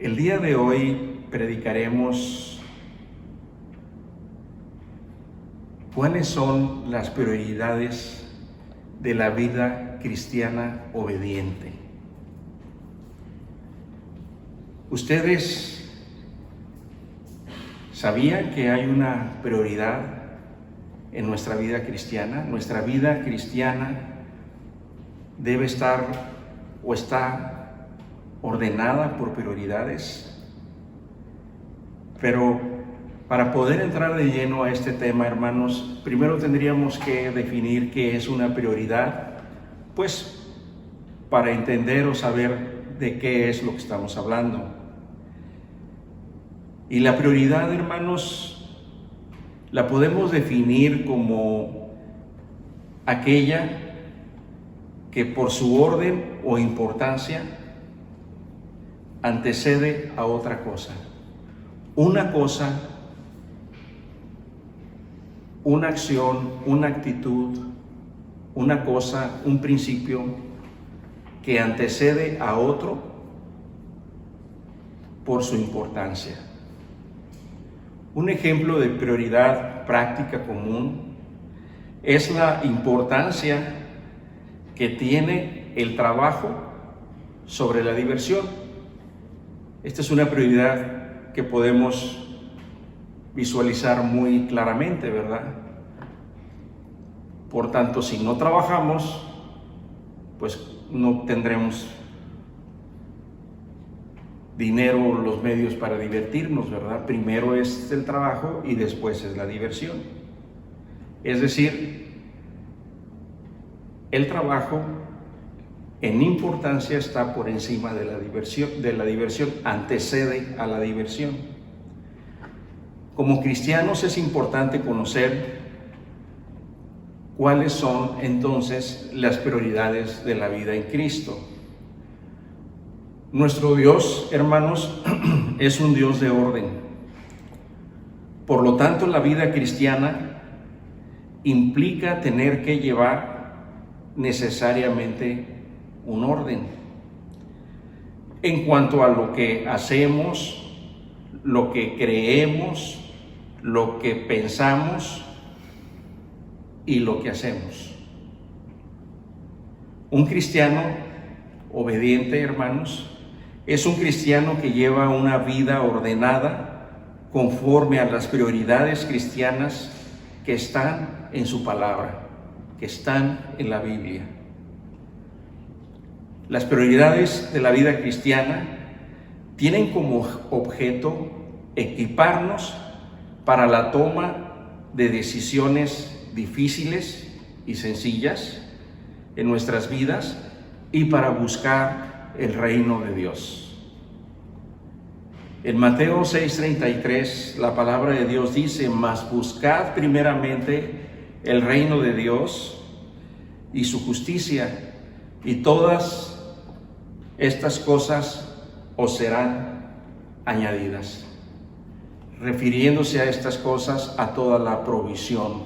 El día de hoy predicaremos cuáles son las prioridades de la vida cristiana obediente. ¿Ustedes sabían que hay una prioridad en nuestra vida cristiana? Nuestra vida cristiana debe estar o está ordenada por prioridades. Pero para poder entrar de lleno a este tema, hermanos, primero tendríamos que definir qué es una prioridad, pues para entender o saber de qué es lo que estamos hablando. Y la prioridad, hermanos, la podemos definir como aquella que por su orden o importancia antecede a otra cosa. Una cosa, una acción, una actitud, una cosa, un principio que antecede a otro por su importancia. Un ejemplo de prioridad práctica común es la importancia que tiene el trabajo sobre la diversión. Esta es una prioridad que podemos visualizar muy claramente, ¿verdad? Por tanto, si no trabajamos, pues no tendremos dinero o los medios para divertirnos, ¿verdad? Primero es el trabajo y después es la diversión. Es decir, el trabajo en importancia está por encima de la diversión, antecede a la diversión. Como cristianos es importante conocer cuáles son entonces las prioridades de la vida en Cristo. Nuestro Dios, hermanos, es un Dios de orden. Por lo tanto, la vida cristiana implica tener que llevar necesariamente un orden en cuanto a lo que hacemos, lo que creemos, lo que pensamos y lo que hacemos. Un cristiano obediente, hermanos, es un cristiano que lleva una vida ordenada conforme a las prioridades cristianas que están en su palabra, que están en la Biblia. Las prioridades de la vida cristiana tienen como objeto equiparnos para la toma de decisiones difíciles y sencillas en nuestras vidas y para buscar el reino de Dios. En Mateo 6:33, la palabra de Dios dice: mas buscad primeramente el reino de Dios y su justicia, y todas estas cosas os serán añadidas, refiriéndose a estas cosas a toda la provisión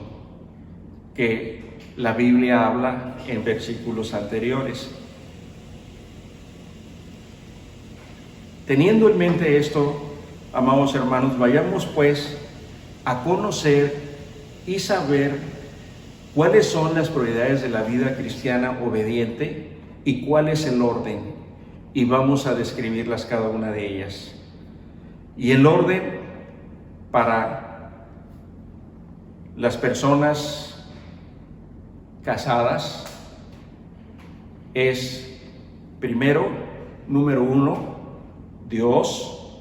que la Biblia habla en versículos anteriores. Teniendo en mente esto, amados hermanos, vayamos pues a conocer y saber cuáles son las prioridades de la vida cristiana obediente y cuál es el orden, y vamos a describirlas cada una de ellas. Y el orden para las personas casadas es, primero, número 1, Dios;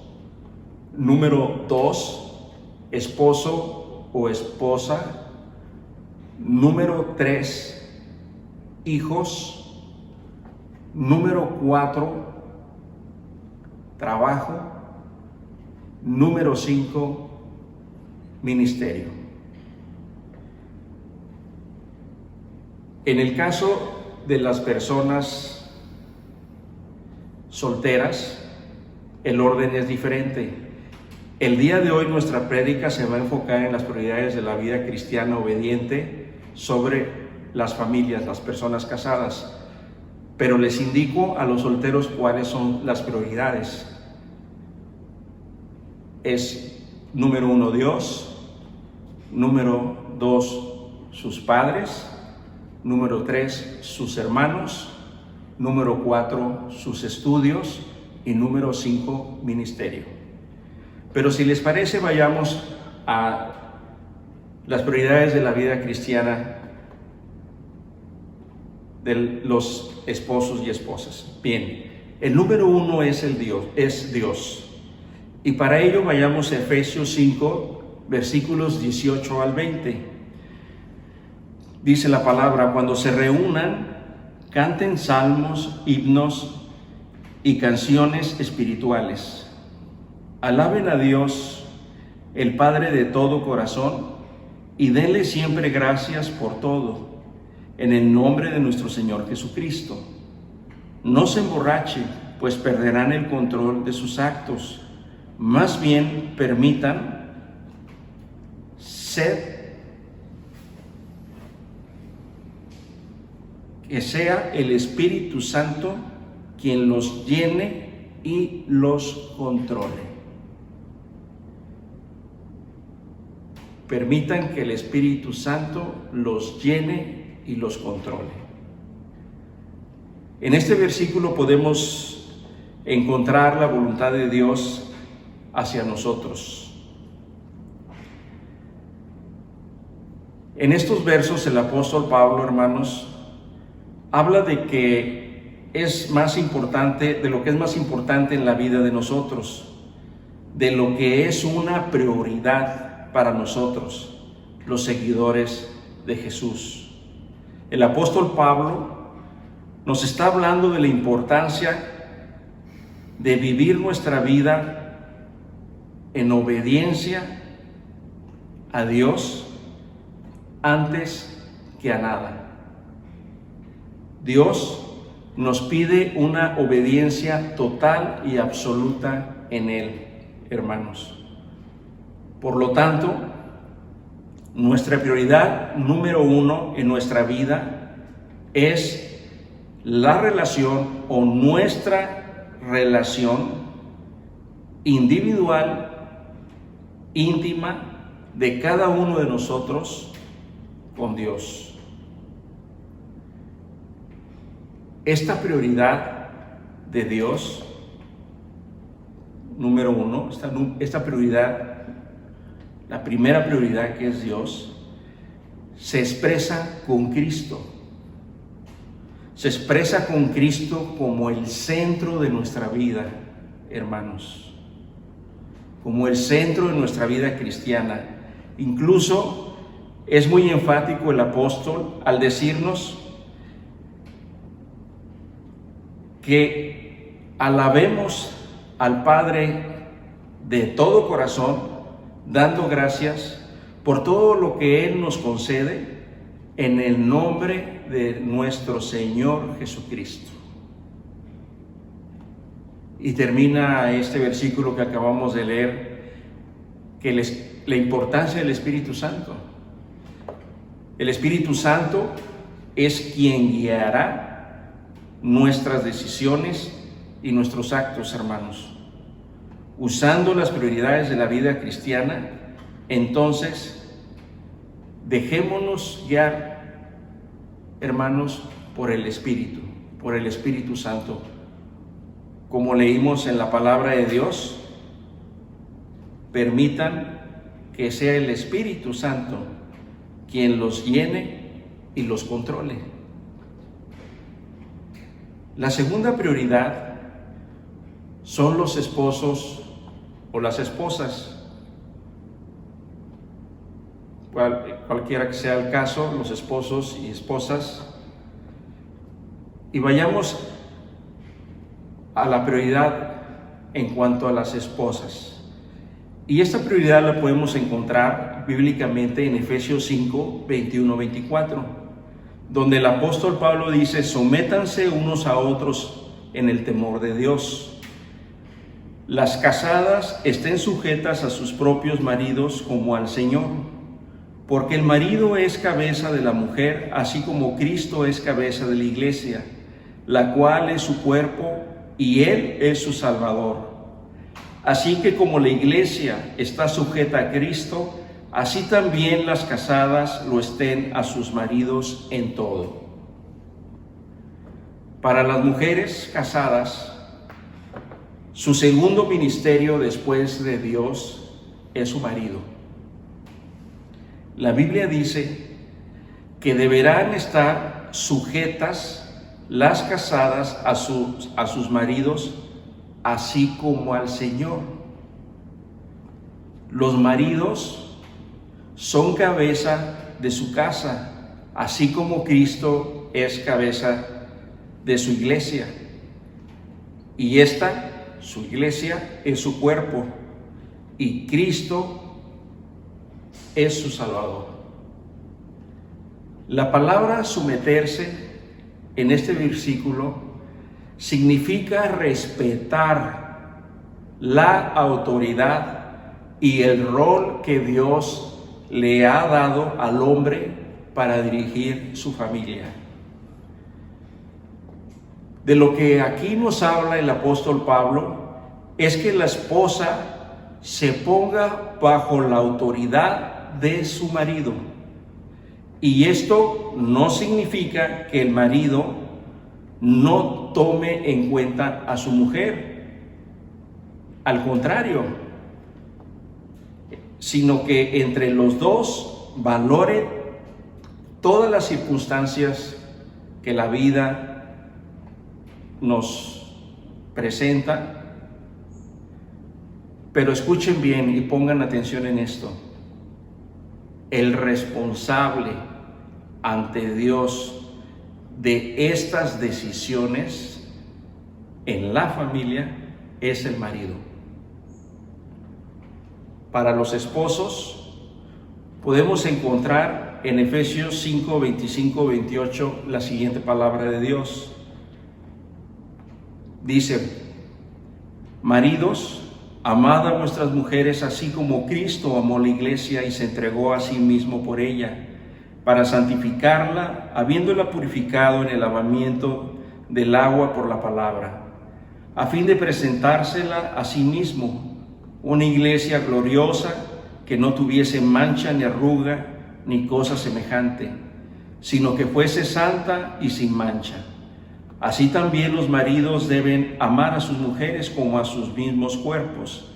número 2, esposo o esposa; número 3, hijos; número 4, trabajo; número 5, ministerio. En el caso de las personas solteras, el orden es diferente. El día de hoy nuestra prédica se va a enfocar en las prioridades de la vida cristiana obediente sobre las familias, las personas casadas. Pero les indico a los solteros cuáles son las prioridades. es, número 1, Dios, número 2, sus padres, número 3, sus hermanos, número 4, sus estudios y número 5, ministerio. Pero si les parece, vayamos a las prioridades de la vida cristiana de los esposos y esposas. Bien, el número 1 es Dios. Y para ello vayamos a Efesios 5, versículos 18 al 20. Dice la palabra: cuando se reúnan, canten salmos, himnos y canciones espirituales. Alaben a Dios, el Padre de todo corazón, y denle siempre gracias por todo, en el nombre de nuestro Señor Jesucristo. No se emborrachen, pues perderán el control de sus actos. Más bien permitan que sea el Espíritu Santo quien los llene y los controle. Permitan que el Espíritu Santo los llene y los controle. En este versículo podemos encontrar la voluntad de Dios hacia nosotros. En estos versos el apóstol Pablo, hermanos, habla de que es más importante, de lo que es más importante en la vida de nosotros, de lo que es una prioridad para nosotros, los seguidores de Jesús. El apóstol Pablo nos está hablando de la importancia de vivir nuestra vida en obediencia a Dios antes que a nada. Dios nos pide una obediencia total y absoluta en Él, hermanos. Por lo tanto, nuestra prioridad número 1 en nuestra vida es la relación o nuestra relación individual, íntima, de cada uno de nosotros con Dios. Esta prioridad de Dios, número 1, esta prioridad, la primera prioridad, que es Dios, se expresa con Cristo. Se expresa con Cristo como el centro de nuestra vida, hermanos, como el centro de nuestra vida cristiana. Incluso es muy enfático el apóstol al decirnos que alabemos al Padre de todo corazón, dando gracias por todo lo que Él nos concede en el nombre de nuestro Señor Jesucristo. Y termina este versículo que acabamos de leer, que la importancia del Espíritu Santo. El Espíritu Santo es quien guiará nuestras decisiones y nuestros actos, hermanos. Usando las prioridades de la vida cristiana, entonces dejémonos guiar, hermanos, por el Espíritu Santo. Como leímos en la palabra de Dios, permitan que sea el Espíritu Santo quien los llene y los controle. La segunda prioridad son los esposos o las esposas. Cualquiera que sea el caso, los esposos y esposas. Y vayamos a la prioridad en cuanto a las esposas. Y esta prioridad la podemos encontrar bíblicamente en Efesios 5, 21-24. Donde el apóstol Pablo dice: sométanse unos a otros en el temor de Dios. Las casadas estén sujetas a sus propios maridos como al Señor, porque el marido es cabeza de la mujer, así como Cristo es cabeza de la iglesia, la cual es su cuerpo y Él es su Salvador. Así que como la iglesia está sujeta a Cristo, así también las casadas lo estén a sus maridos en todo. Para las mujeres casadas, su segundo ministerio después de Dios es su marido. La Biblia dice que deberán estar sujetas las casadas a sus maridos, así como al Señor. Los maridos son cabeza de su casa, así como Cristo es cabeza de su iglesia. Y esta, su iglesia, es su cuerpo, y Cristo es su Salvador. La palabra someterse en este versículo significa respetar la autoridad y el rol que Dios le ha dado al hombre para dirigir su familia. De lo que aquí nos habla el apóstol Pablo es que la esposa se ponga bajo la autoridad de su marido. Y esto no significa que el marido no tome en cuenta a su mujer. Al contrario, sino que entre los dos valoren todas las circunstancias que la vida nos presenta. Pero escuchen bien y pongan atención en esto. El responsable ante Dios de estas decisiones en la familia es el marido. Para los esposos podemos encontrar en Efesios 5, 25, 28 la siguiente palabra de Dios. Dice: maridos, amad a vuestras mujeres así como Cristo amó la iglesia y se entregó a sí mismo por ella, para santificarla, habiéndola purificado en el lavamiento del agua por la palabra, a fin de presentársela a sí mismo, una iglesia gloriosa que no tuviese mancha ni arruga ni cosa semejante, sino que fuese santa y sin mancha. Así también los maridos deben amar a sus mujeres como a sus mismos cuerpos.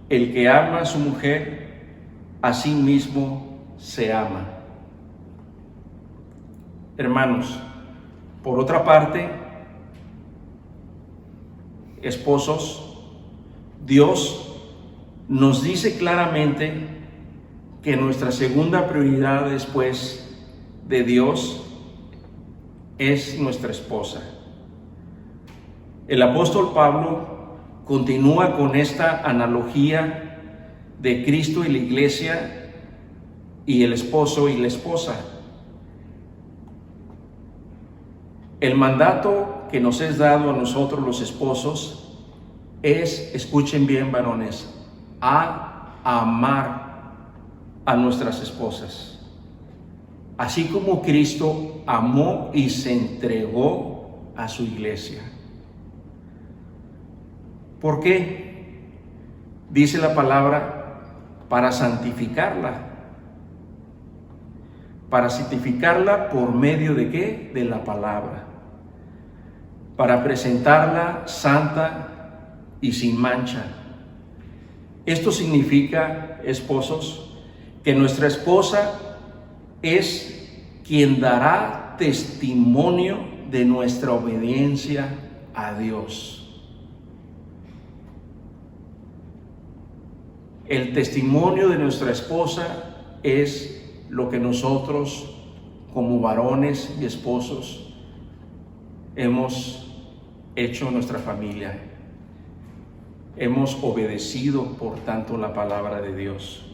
El que ama a su mujer, a sí mismo se ama. Hermanos, por otra parte, esposos, Dios nos dice claramente que nuestra segunda prioridad después de Dios es nuestra esposa. El apóstol Pablo continúa con esta analogía de Cristo y la iglesia y el esposo y la esposa. El mandato que nos es dado a nosotros los esposos es, escuchen bien varones, a amar a nuestras esposas, así como Cristo amó y se entregó a su iglesia. ¿Por qué? Dice la palabra, para santificarla. Para santificarla por medio de ¿qué? De la palabra. Para presentarla santa y sin mancha. Esto significa, esposos, que nuestra esposa es quien dará testimonio de nuestra obediencia a Dios. El testimonio de nuestra esposa es lo que nosotros, como varones y esposos, hemos hecho en nuestra familia. Hemos obedecido, por tanto, la palabra de Dios.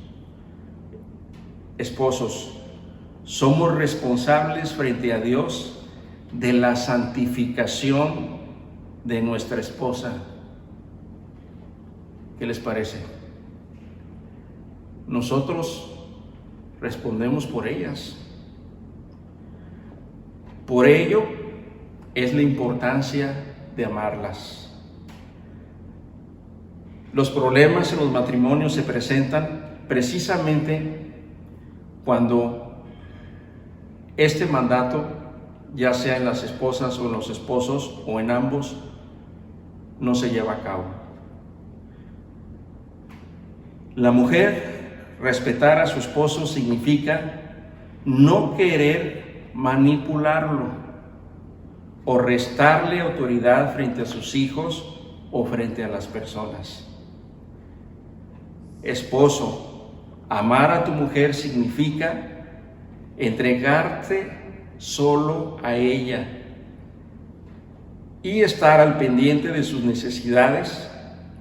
Esposos, somos responsables frente a Dios de la santificación de nuestra esposa. ¿Qué les parece? Nosotros respondemos por ellas. Por ello es la importancia de amarlas. Los problemas en los matrimonios se presentan precisamente cuando este mandato, ya sea en las esposas o en los esposos o en ambos, no se lleva a cabo. La mujer respetar a su esposo significa no querer manipularlo o restarle autoridad frente a sus hijos o frente a las personas. Esposo, amar a tu mujer significa entregarte solo a ella y estar al pendiente de sus necesidades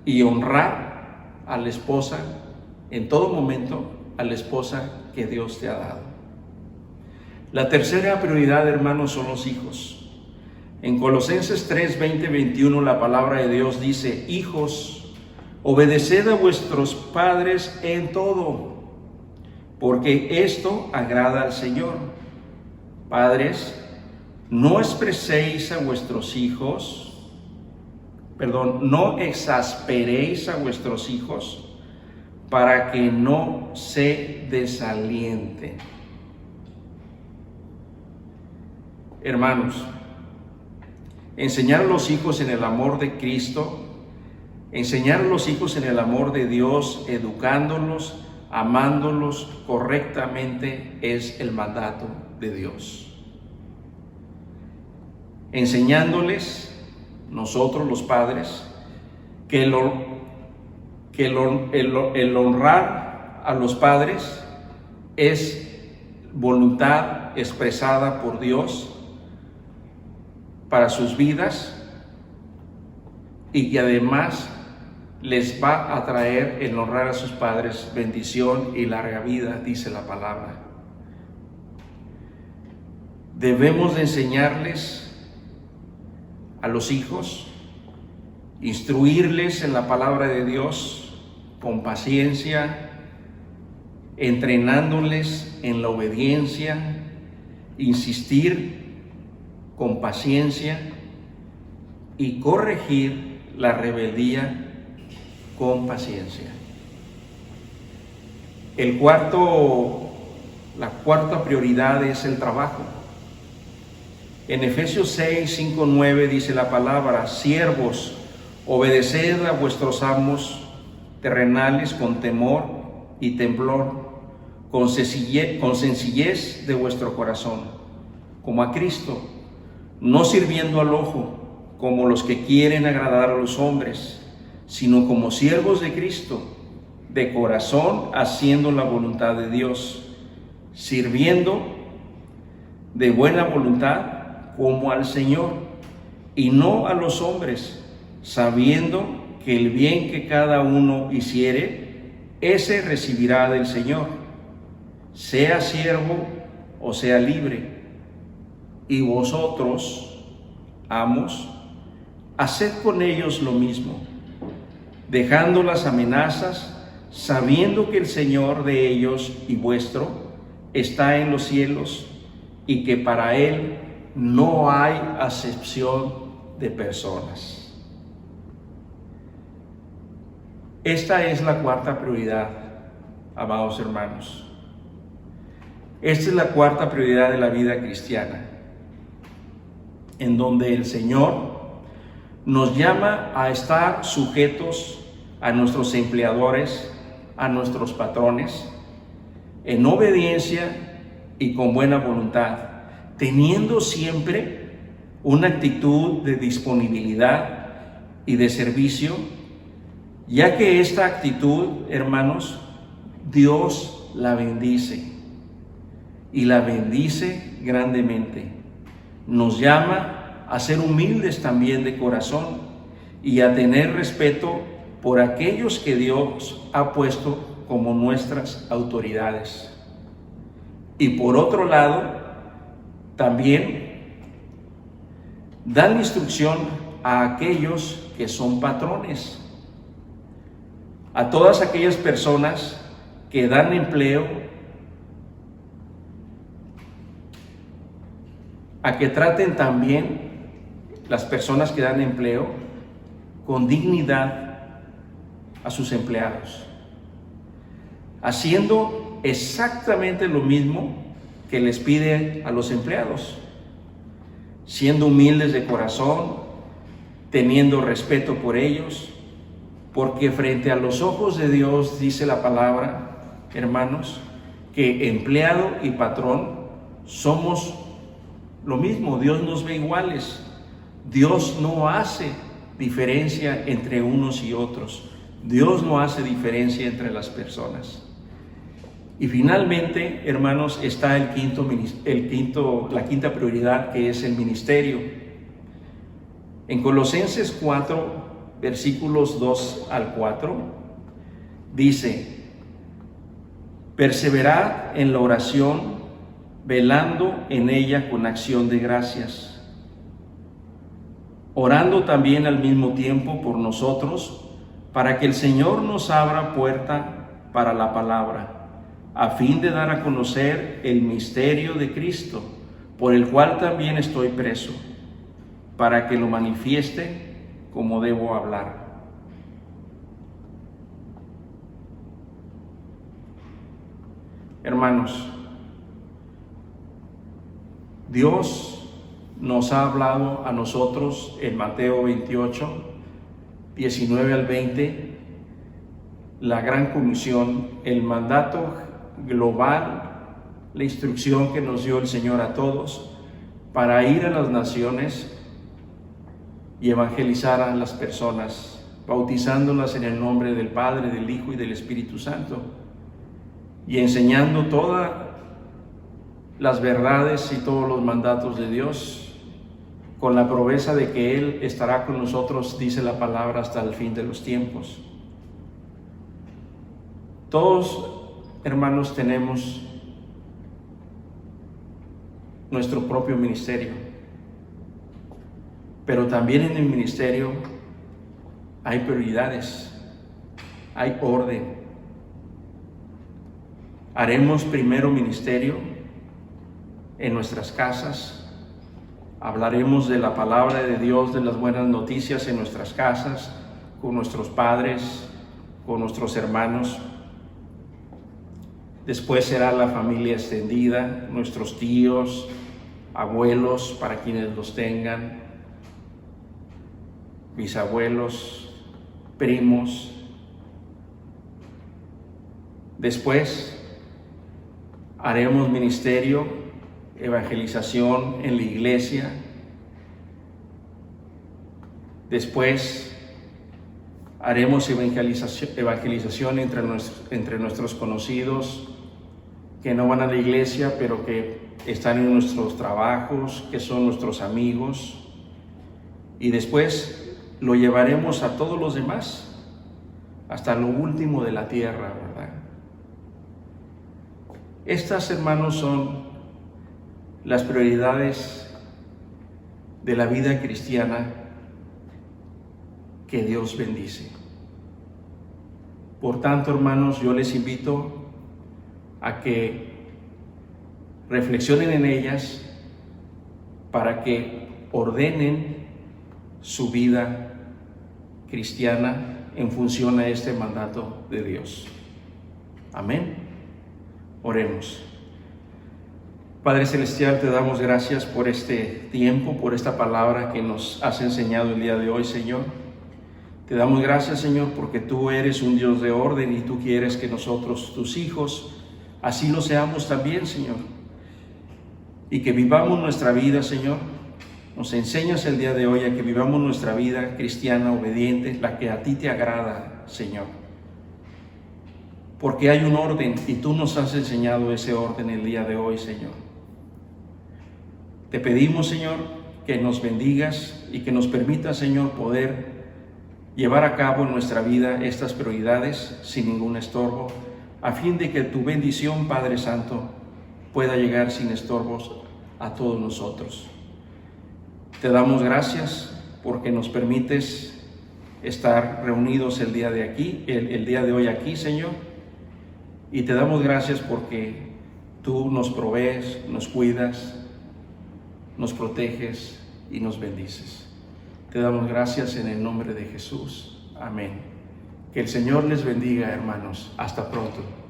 y honrar a la esposa en todo momento, a la esposa que Dios te ha dado. La tercera prioridad, hermanos, son los hijos. En Colosenses 3, 20, 21 la palabra de Dios dice: hijos, obedeced a vuestros padres en todo, porque esto agrada al Señor. Padres, no exasperéis a vuestros hijos, para que no se desalienten. Hermanos, enseñar a los hijos en el amor de Cristo, enseñar a los hijos en el amor de Dios, educándolos, amándolos correctamente, es el mandato de Dios. Enseñándoles, nosotros los padres, que el honrar a los padres es voluntad expresada por Dios para sus vidas y que además les va a traer el honrar a sus padres bendición y larga vida, dice la palabra. Debemos de enseñarles a los hijos, instruirles en la palabra de Dios con paciencia, entrenándoles en la obediencia, insistir con paciencia y corregir la rebeldía con paciencia. La cuarta prioridad es el trabajo. En Efesios 6, 5, 9 dice la palabra: siervos, obedeced a vuestros amos terrenales con temor y temblor, con sencillez de vuestro corazón, como a Cristo, no sirviendo al ojo, como los que quieren agradar a los hombres, sino como siervos de Cristo, de corazón, haciendo la voluntad de Dios, sirviendo de buena voluntad como al Señor y no a los hombres, sabiendo que el bien que cada uno hiciere, ese recibirá del Señor, sea siervo o sea libre. Y vosotros, amos, haced con ellos lo mismo, dejando las amenazas, sabiendo que el Señor de ellos y vuestro está en los cielos y que para Él no hay acepción de personas. Esta es la cuarta prioridad, amados hermanos. Esta es la cuarta prioridad de la vida cristiana, en donde el Señor nos llama a estar sujetos a nuestros empleadores, a nuestros patrones, en obediencia y con buena voluntad, teniendo siempre una actitud de disponibilidad y de servicio, ya que esta actitud, hermanos, Dios la bendice y la bendice grandemente. Nos llama a ser humildes también de corazón y a tener respeto por aquellos que Dios ha puesto como nuestras autoridades. Y por otro lado, también dan instrucción a aquellos que son patrones, a todas aquellas personas que dan empleo, a que traten también las personas que dan empleo con dignidad, a sus empleados, haciendo exactamente lo mismo que les pide a los empleados, siendo humildes de corazón, teniendo respeto por ellos, porque frente a los ojos de Dios dice la palabra, hermanos, que empleado y patrón somos lo mismo. Dios nos ve iguales. Dios no hace diferencia entre unos y otros. Dios no hace diferencia entre las personas. Y finalmente, hermanos, está la quinta prioridad, que es el ministerio. En Colosenses 4, versículos 2 al 4, dice: perseverad en la oración, velando en ella con acción de gracias, orando también al mismo tiempo por nosotros, para que el Señor nos abra puerta para la palabra, a fin de dar a conocer el misterio de Cristo, por el cual también estoy preso, para que lo manifieste como debo hablar. Hermanos, Dios nos ha hablado a nosotros en Mateo 28, 19 al 20, la gran comisión, el mandato global, la instrucción que nos dio el Señor a todos para ir a las naciones y evangelizar a las personas, bautizándolas en el nombre del Padre, del Hijo y del Espíritu Santo, y enseñando todas las verdades y todos los mandatos de Dios, con la promesa de que Él estará con nosotros, dice la palabra, hasta el fin de los tiempos. Todos, hermanos, tenemos nuestro propio ministerio, pero también en el ministerio hay prioridades, hay orden. Haremos primero ministerio en nuestras casas, hablaremos de la palabra de Dios, de las buenas noticias en nuestras casas, con nuestros padres, con nuestros hermanos. Después será la familia extendida, nuestros tíos, abuelos, para quienes los tengan, bisabuelos, primos. Después haremos ministerio, evangelización en la iglesia. Después haremos evangelización entre nuestros conocidos que no van a la iglesia, pero que están en nuestros trabajos, que son nuestros amigos. Y después lo llevaremos a todos los demás, hasta lo último de la tierra, ¿verdad? Estas, hermanos, son las prioridades de la vida cristiana que Dios bendice. Por tanto, hermanos, yo les invito a que reflexionen en ellas para que ordenen su vida cristiana en función a este mandato de Dios. Amén. Oremos. Padre Celestial, te damos gracias por este tiempo, por esta palabra que nos has enseñado el día de hoy, Señor. Te damos gracias, Señor, porque tú eres un Dios de orden y tú quieres que nosotros, tus hijos, así lo seamos también, Señor. Y que vivamos nuestra vida, Señor. Nos enseñas el día de hoy a que vivamos nuestra vida cristiana obediente, la que a ti te agrada, Señor. Porque hay un orden y tú nos has enseñado ese orden el día de hoy, Señor. Te pedimos, Señor, que nos bendigas y que nos permitas, Señor, poder llevar a cabo en nuestra vida estas prioridades sin ningún estorbo, a fin de que tu bendición, Padre Santo, pueda llegar sin estorbos a todos nosotros. Te damos gracias porque nos permites estar reunidos el día de hoy aquí, Señor, y te damos gracias porque tú nos provees, nos cuidas, nos proteges y nos bendices. Te damos gracias en el nombre de Jesús. Amén. Que el Señor les bendiga, hermanos. Hasta pronto.